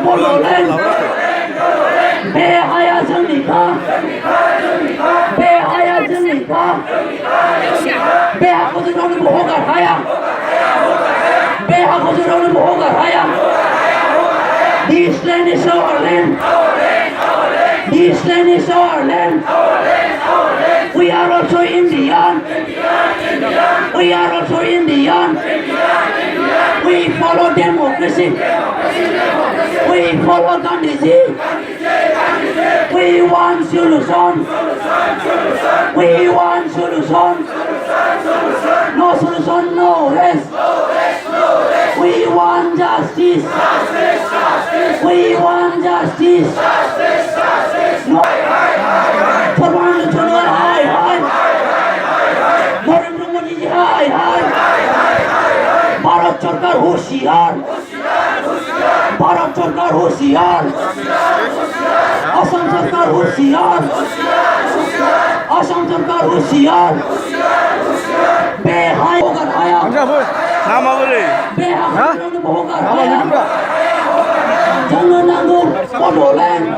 बड'लेण्ड बे हाया जोंनिखा बे हाया जोंनिखा बे हाखौ जों रावनोबो हगार हाया बे हाखौ जों रावनोबो हगार हाया This land is our land. This land is our land. We are also Indian. We are also Indian. We follow democracy. We follow Gandhiji. We want solution. We want solution. No solution, no rest. We want justice. We want justice. No. Formanlı hay hay. Narendra Modi ji hay hay. Bharat Sarkar होशियार. Bharat Sarkar होशियार. Assam Sarkar होशियार. Assam Sarkar होशियार. बेहाय होकर आया. नाम बोले. बेहाय होकर आया. Jangan nanggung, bodoh land.